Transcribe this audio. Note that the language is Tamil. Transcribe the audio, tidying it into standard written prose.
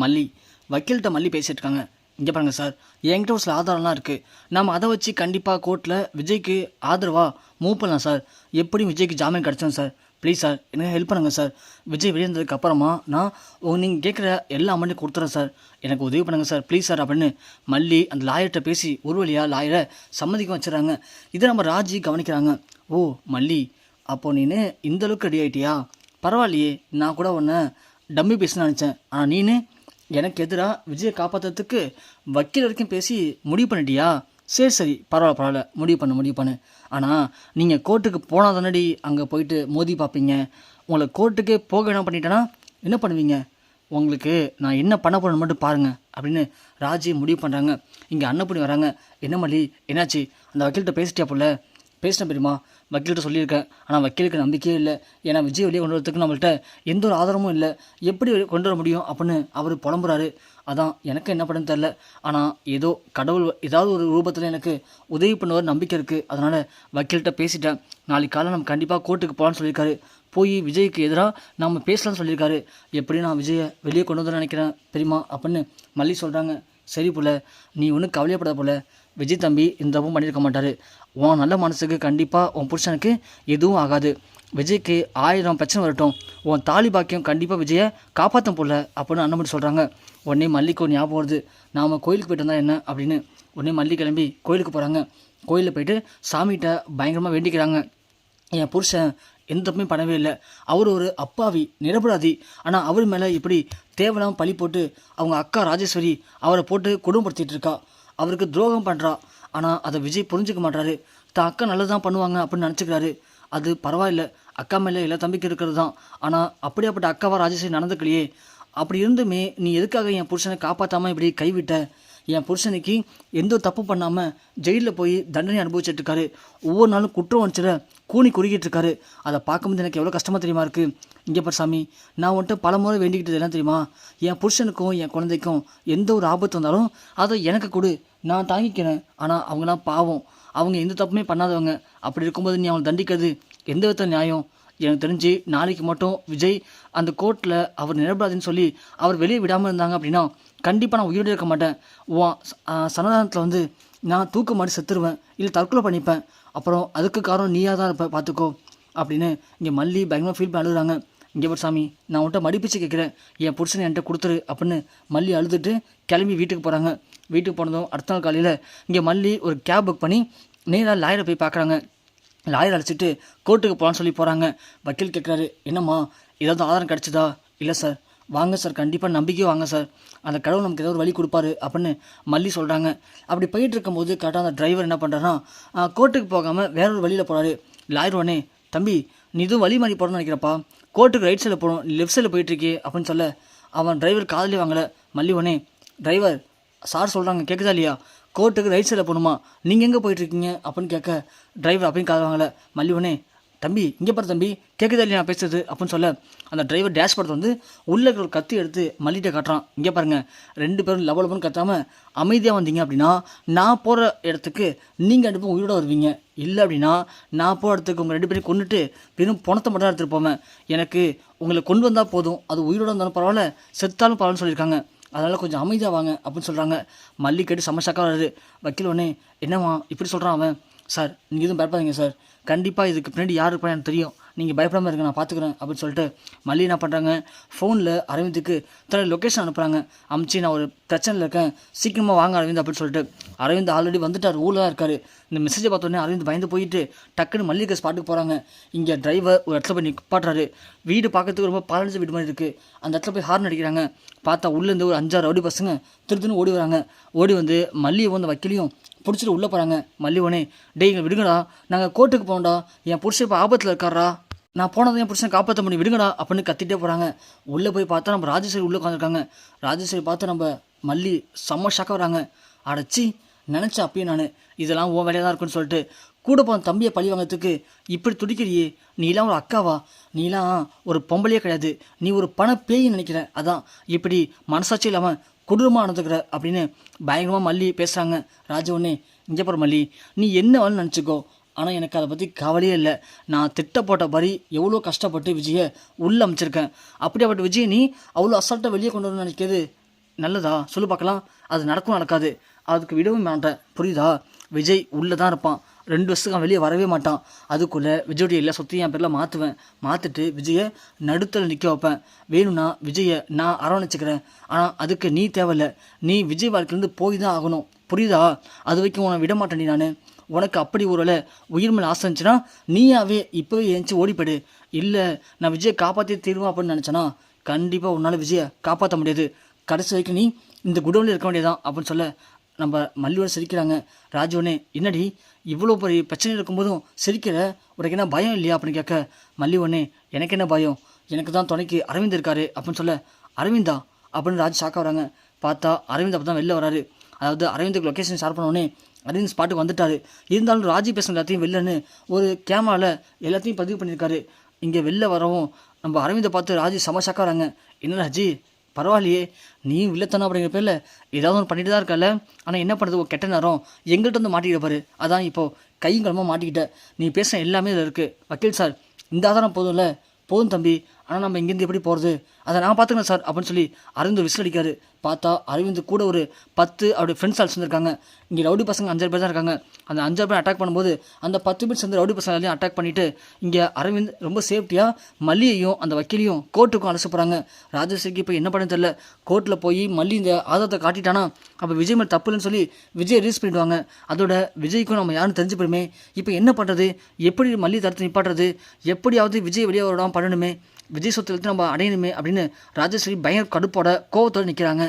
மல்லி வக்கீல்கிட்ட மல்லி பேசிகிட்டு இருக்காங்க. இங்கே பாருங்க சார், என்கிட்ட ஒரு சில ஆதாரம்லாம் இருக்குது. நம்ம அதை வச்சு கண்டிப்பாக கோர்ட்டில் விஜய்க்கு ஆதரவாக மூவ் பண்ணலாம் சார். எப்படியும் விஜய்க்கு ஜாமீன் கிடச்சோம் சார். ப்ளீஸ் சார், எனக்கு ஹெல்ப் பண்ணுங்கள் சார். விஜய் வெளியே இருந்ததுக்கு அப்புறமா நான் நீங்கள் கேட்குற எல்லா அமௌண்ட்டையும் கொடுத்துறேன் சார். எனக்கு உதவி பண்ணுங்கள் சார், ப்ளீஸ் சார் அப்படின்னு மல்லி அந்த லாயர்கிட்ட பேசி ஒரு வழியாக லாயரை சம்மதிக்க வச்சுறாங்க. இதை நம்ம ராஜி கவனிக்கிறாங்க. ஓ மல்லி, அப்போ நீனு இந்தளவுக்கு ரெடி ஆகிட்டியா? பரவாயில்லையே, நான் கூட உன்னை டம்மி பேசுன்னு நினச்சேன். ஆனால் நீனு எனக்கு எதிராக விஜயை காப்பாற்றுறதுக்கு வக்கீல் வரைக்கும் பேசி முடிவு பண்ணிட்டியா? சரி பரவாயில்ல, முடிவு பண்ணு. ஆனால் நீங்கள் கோர்ட்டுக்கு போனால் தானடி அங்கே போயிட்டு மோதி பார்ப்பீங்க. உங்களை கோர்ட்டுக்கே போக என்ன பண்ணிட்டேன்னா என்ன பண்ணுவீங்க? உங்களுக்கு நான் என்ன பண்ண போகிறேன்னு மட்டும் பாருங்கள் அப்படின்னு ராஜி முடிவு பண்ணுறாங்க. இங்கே அன்னப்படி வராங்க. என்ன மல்லி, என்னாச்சு? அந்த வக்கீல்கிட்ட பேசிட்டியா போல? பேசினேன் பெரியமா, வக்கீல்கிட்ட சொல்லியிருக்கேன். ஆனால் வக்கீலுக்கு நம்பிக்கையே இல்லை. ஏன்னா விஜய் வெளியே கொண்டு வரதுக்கு நம்மள்கிட்ட எந்த ஒரு ஆதாரமும் இல்லை. எப்படி கொண்டு வர முடியும் அப்படின்னு அவர் புலம்புறாரு. அதான் எனக்கு என்ன பண்ணுன்னு தெரில. ஆனால் ஏதோ கடவுள் ஏதாவது ஒரு ரூபத்தில் எனக்கு உதவி பண்ணுவார் நம்பிக்கை இருக்குது. அதனால் வக்கீல்கிட்ட பேசிட்டேன். நாளைக்கு காலை நம்ம கண்டிப்பாக கோர்ட்டுக்கு போகலான்னு சொல்லியிருக்காரு. போய் விஜய்க்கு எதிராக நம்ம பேசலாம்னு சொல்லியிருக்காரு. எப்படி நான் விஜயை வெளியே கொண்டு வந்து நினைக்கிறேன் பெரியமா அப்படின்னு மல்லி சொல்கிறாங்க. சரி போல, நீ ஒன்றும் கவலையப்படாத போல. விஜய் தம்பி இந்த தப்பும் பண்ணியிருக்க மாட்டார். உன் நல்ல மனசுக்கு கண்டிப்பாக உன் புருஷனுக்கு எதுவும் ஆகாது. விஜய்க்கு 1000 பிரச்சனை வரட்டும், உன் தாலி பாக்கியம் கண்டிப்பாக விஜயை காப்பாற்றும் போல அப்படின்னு அண்ணன் சொல்கிறாங்க. உடனே மல்லிக்கு ஒரு ஞாபகம் வருது. நாம் கோயிலுக்கு போய்ட்டு வந்தால் என்ன அப்படின்னு. உடனே மல்லி கிளம்பி கோயிலுக்கு போகிறாங்க. கோயிலில் போய்ட்டு சாமிகிட்ட பயங்கரமாக வேண்டிக்கிறாங்க. என் புருஷன் எந்த தப்புமே பண்ணவே இல்லை. அவர் ஒரு அப்பாவி, நிரபராதி. ஆனால் அவர் மேலே இப்படி தேவையில்லாமல் பழி போட்டு அவங்க அக்கா ராஜேஸ்வரி அவரை போட்டு குடும்பப்படுத்திட்டு இருக்கா. அவருக்கு துரோகம் பண்ணுறா. ஆனால் அதை விஜய் புரிஞ்சுக்க மாட்டாரு. தான் அக்கா நல்லது தான் பண்ணுவாங்க அப்படின்னு நினச்சிக்கிறாரு. அது பரவாயில்ல, அக்கா மேலே எல்லா தம்பிக்கு இருக்கிறது தான். ஆனால் அப்படியாப்பட்ட அக்காவா ராஜேஸ்வரி நடந்துக்கலையே. அப்படி இருந்துமே நீ எதுக்காக என் புருஷனை காப்பாற்றாமல் இப்படி கைவிட்ட? என் புருஷனுக்கு எந்த ஒரு தப்பு பண்ணாமல் ஜெயிலில் போய் தண்டனை அனுபவிச்சிட்ருக்காரு. ஒவ்வொரு நாளும் குற்றம் வந்துச்சுல கூனி குறுகிட்டு இருக்காரு. அதை பார்க்கும்போது எனக்கு எவ்வளோ கஷ்டமாக தெரியுமா இருக்குது. இங்கே பார் சாமி, நான் வந்துட்டு பல முறை வேண்டிக்கிட்டது எல்லாம் தெரியுமா? என் புருஷனுக்கும் என் குழந்தைக்கும் எந்த ஒரு ஆபத்து வந்தாலும் அதை எனக்கு கொடு, நான் தாங்கிக்கிறேன். ஆனால் அவங்களாம் பாவம், அவங்க எந்த தப்புமே பண்ணாதவங்க. அப்படி இருக்கும்போது நீ அவங்களை தண்டிக்கிறது எந்த விதத்தில் நியாயம்? எனக்கு தெரிஞ்சு நாளைக்கு மட்டும் விஜய் அந்த கோர்ட்டில் அவர் நிரபராதின்னு சொல்லி அவர் வெளியே விடாமல் இருந்தாங்க அப்படின்னா கண்டிப்பாக நான் உயிரோடு இருக்க மாட்டேன். சமாதானத்தில் வந்து நான் தூக்க மாட்டி செத்துருவேன், இல்லை தற்கொலை பண்ணிப்பேன். அப்புறம் அதுக்கு காரணம் நீயாக தான் இருப்ப, பார்த்துக்கோ அப்படின்னு இங்கே மல்லி பயங்கரமாக ஃபீல் பண்ணி அழுகுறாங்க. இங்கே ஒரு சாமி, நான் உன்ட்ட மடிப்பிச்சு கேட்குறேன், என் புருஷனை என்கிட்ட கொடுத்துரு அப்படின்னு மல்லி அழுதுட்டு கிளம்பி வீட்டுக்கு போகிறாங்க. வீட்டுக்கு போனதும் அடுத்த நாள் காலையில் இங்கே மல்லி ஒரு கேப் புக் பண்ணி நேராக லாயரை போய் பார்க்குறாங்க. லாயர் அழைச்சிட்டு கோர்ட்டுக்கு போகலான்னு சொல்லி போகிறாங்க. வக்கீல் கேட்குறாரு, என்னம்மா ஏதாவது ஆதாரம் கிடச்சிதா? இல்லை சார். வாங்க சார், கண்டிப்பாக நம்பிக்கையும் வாங்க சார், அந்த கடவுள் நமக்கு ஏதாவது ஒரு வழி கொடுப்பாரு அப்படின்னு மல்லி சொல்கிறாங்க. அப்படி போயிட்டு இருக்கும்போது கரெக்டாக அந்த டிரைவர் என்ன பண்ணுறாருன்னா கோர்ட்டுக்கு போகாமல் வேற ஒரு வழியில் போகிறாரு. லாயர் உடனே, தம்பி நீ இதுவும் வழி மாதிரி போகிறோன்னு நினைக்கிறப்பா, கோர்ட்டுக்கு ரைட் சைடில் போகணும், லெஃப்ட் சைடில் போயிட்டுருக்கே அப்படின்னு சொல்ல அவன் டிரைவர் காதலே வாங்கலை. மல்லி உடனே, டிரைவர் சார் சொல்கிறாங்க கேட்குதா இல்லையா, கோர்ட்டுக்கு ரைட் சைடில் போகணுமா, நீங்கள் எங்கே போயிட்டுருக்கீங்க அப்படின்னு கேட்க டிரைவர் அப்படின்னு காது வாங்கலை. மல்லி உடனே, தம்பி இங்கே பாரு தம்பி, கேட்குதா இல்லையா நான் பேசுறது அப்படின்னு சொல்ல அந்த டிரைவர் டேஷ்போர்ட் வந்து உள்ளே இருக்கிற ஒரு கத்தி எடுத்து மல்லிகிட்ட காட்டுறான். இங்கே பாருங்கள், 2 பேரும் லவலபன்னு கத்தாமல் அமைதியாக வந்தீங்க அப்படின்னா நான் போகிற இடத்துக்கு நீங்கள் 2 பேரும் உயிரோட வருவீங்க. இல்லை அப்படின்னா நான் போகிற இடத்துக்கு உங்கள் 2 பேரையும் கொண்டுட்டு வெறும் பணத்தை மட்டும் தான் எடுத்துகிட்டு போவேன். எனக்கு உங்களை கொண்டு வந்தால் போதும், அது உயிரோட இருந்தாலும் பரவாயில்ல, செத்தாலும் பரவாயில்லன்னு சொல்லியிருக்காங்க. அதனால் கொஞ்சம் அமைதியாக வாங்க அப்படின்னு சொல்கிறாங்க. மல்லி கேட்டு சமஷாக்காக வருது. வக்கீல் உடனே, என்னம்மா இப்படி சொல்கிறான் அவன்? சார் நீங்கள் எதுவும் பயப்படாதீங்க சார், கண்டிப்பாக இதுக்கு பின்னாடி யார் இருப்பான்னு எனக்கு தெரியும், நீங்கள் பயப்படாமல் இருங்க, நான் பார்த்துக்குறேன் அப்படின்னு சொல்லிட்டு மல்லி என்ன பண்ணுறாங்க, ஃபோனில் அரவிந்துக்கு தன்னுடைய லொக்கேஷன் அனுப்புகிறாங்க. அமுச்சு நான் ஒரு பிரச்சனையில் இருக்கேன், சீக்கிரமாக வாங்க அரவிந்த் அப்படின்னு சொல்லிட்டு. அரவிந்த் ஆல்ரெடி வந்துட்டார், ஊரில் தான் இருக்கார். இந்த மெசேஜை பார்த்தோன்னே அரவிந்த் பயந்து போயிட்டு டக்குன்னு மல்லிகை ஸ்பாட்டுக்கு போகிறாங்க. இங்கே டிரைவர் ஒரு இடத்துல போய் நிற்பாட்டுறாரு. வீடு பார்க்கறதுக்கு ரொம்ப பாலஞ்ச வீடு மாதிரி இருக்குது. அந்த இடத்துல போய் ஹார்ன் அடிக்கிறாங்க. பார்த்தா உள்ளேருந்து ஒரு 5-6 ரவுடி பசங்க திருத்துன்னு ஓடி வராங்க. ஓடி வந்து மல்லியை வந்து வக்கீலையும் பிடிச்சிட்டு உள்ளே போகிறாங்க. மல்லி உடனே, டே இங்கே விடுங்கடா, நாங்கள் கோர்ட்டுக்கு போகணும்டா, என் புருஷன் இப்போ ஆபத்தில் இருக்காரா, நான் போனதை என் புருஷன் காப்பாற்ற முடியும், விடுங்கடா அப்படின்னு கத்திட்டே போகிறாங்க. உள்ளே போய் பார்த்தா நம்ம ராஜேஸ்வரி உள்ளே உட்காந்துருக்காங்க. ராஜேஸ்வரி பார்த்து நம்ம மல்லி செம்ம ஷாக்காக வராங்க. அடைச்சி நினச்சேன் அப்பயே நான் இதெல்லாம் உன் வேலையாக தான் இருக்குன்னு சொல்லிட்டு கூட போன தம்பியை பழி வாங்கிறதுக்கு இப்படி துடிக்கிறியே, நீலாம் ஒரு அக்காவா, நீலாம் ஒரு பொம்பளையே கிடையாது, நீ ஒரு பண பேய் நினைக்கிறேன், அதான் இப்படி மனசாட்சி இல்லாமல் கொடூரமாக நடந்துக்கிற அப்படின்னு பயங்கரமாக மல்லி பேசுகிறாங்க. ராஜு ஒன்னே, இங்கே போகிற மல்லி, நீ என்ன வேணும்னு நினச்சிக்கோ, ஆனால் எனக்கு அதை பற்றி கவலையே இல்லை. நான் திட்ட போட்ட மாதிரி எவ்வளோ கஷ்டப்பட்டு விஜயை உள்ளே அமைச்சிருக்கேன். அப்படியாப்பட்ட விஜய் நீ அவ்வளோ அசால்ட்டாக வெளியே கொண்டு வரணும்னு நினைக்கிறது நல்லதா சொல்லு பார்க்கலாம். அது நடக்கும் நடக்காது, அதுக்கு விடவும் மாட்டேன், புரியுதா? விஜய் உள்ளே தான் இருப்பான், 2 வருஷத்துக்கு அவன் வெளியே வரவே மாட்டான். அதுக்குள்ளே விஜயோடைய எல்லா சொத்தையும் என் பேரில் மாற்றுவேன். மாற்றிட்டு விஜயை நடுத்தல நிற்க வைப்பேன். வேணும்னா விஜயை நான் அரவணைச்சிக்கிறேன். ஆனால் அதுக்கு நீ தேவையில்லை. நீ விஜய் வாழ்க்கையிலேருந்து போய் தான் ஆகணும், புரியுதா? அது வரைக்கும் உன்னை விட மாட்டேன்டி நான். உனக்கு அப்படி ஒரு உயிர் மேலே ஆசை இருந்துச்சுன்னா நீயாவே இப்போவே ஏஞ்சி ஓடிப்படு. இல்லை நான் விஜயை காப்பாற்றி தீருவேன் அப்படின்னு நினச்சேன்னா கண்டிப்பாக உன்னால் விஜயை காப்பாற்ற முடியாது. கடைசி வரைக்கும் நீ இந்த குடோனில் இருக்க வேண்டியதான் அப்படின்னு சொல்ல நம்ம மல்லியோட சிரிக்கிறாங்க. ராஜுவனே என்னடி இவ்வளோ பெரிய பிரச்சனை இருக்கும்போதும் சிரிக்கிற, உனக்கு என்ன பயம் இல்லையா அப்படின்னு கேட்க, மல்லிவனே எனக்கு என்ன பயம், எனக்கு தான் துணைக்கு அரவிந்த் இருக்காரு அப்படின்னு சொல்ல, அரவிந்தா அப்படின்னு ராஜு ஷாக்காக வராங்க. பார்த்தா அரவிந்த் அப்போ தான் வெளில வராரு. அதாவது அரவிந்துக்கு லொக்கேஷன் ஷேர் பண்ணோடனே அரவிந்த் ஸ்பாட்டுக்கு வந்துட்டார். இருந்தாலும் ராஜி பேசுகிற எல்லாத்தையும் வெளிலன்னு ஒரு கேமராவில் எல்லாத்தையும் பதிவு பண்ணியிருக்காரு. இங்கே வெளில வரவும் நம்ம அரவிந்தை பார்த்து ராஜி செம ஷாக்காக வராங்க. என்ன ராஜி பரவாயில்லையே, நீ வில்லத்தனம் அப்படிங்கிற பேரில் ஏதாவது ஒன்று பண்ணிட்டு தான் இருக்கல. ஆனால் என்ன பண்ணுறது, ஒரு கெட்ட நேரம் எங்கள்கிட்ட வந்து மாட்டிக்கிட்ட பாரு. அதான் இப்போது கையும் கிளம்ப மாட்டிக்கிட்ட. நீ பேசுகிற எல்லாமே இதில் இருக்குது. வக்கீல் சார் இந்த ஆதாரம் போதும்ல? போதும் தம்பி, ஆனால் நம்ம இங்கேருந்து எப்படி போகிறது, அதை நான் பார்த்துக்கிறேன் சார் அப்படின்னு சொல்லி அரவிந்த் விசில் அடிக்காரு. பார்த்தா அரவிந்த் கூட ஒரு 10 அவருடைய ஃப்ரெண்ட்ஸ் ஆல்ஸ் இருக்காங்க. இங்கே ரவுடி பசங்க 5 பேர் தான் இருக்காங்க. அந்த 5 பேர் அட்டாக் பண்ணும்போது அந்த 10 பேர் சேர்ந்து ரவுடி பசங்க எல்லாத்தையும் அட்டாக் பண்ணிவிட்டு இங்கே அரவிந்த் ரொம்ப சேஃப்டியாக மல்லியையும் அந்த வக்கீலையும் கோர்ட்டுக்கும் அழைச்ச போகிறாங்க. ராஜசேகி இப்போ என்ன பண்ண தெரியல. கோர்ட்டில் போய் மல்லி இந்த ஆதாரத்தை காட்டிட்டானா அப்போ விஜய் மேலே தப்பு இல்லைன்னு சொல்லி விஜய் ரிலீஸ் பண்ணிவிடுவாங்க. அதோட விஜய்க்கும் நம்ம யாரும் தெரிஞ்சு போயிடுமே. இப்போ என்ன பண்ணுறது, எப்படி மல்லி தடுத்து நிப்பாட்டுறது, எப்படியாவது விஜய் வெளியே விடாமல் பண்ணணுமே, விஜய் சொத்து நம்ம அடையணுமே அப்படின்னு ராஜஸ்ரீ பயங்கர கடுப்போட கோவத்தோடு நிற்கிறாங்க.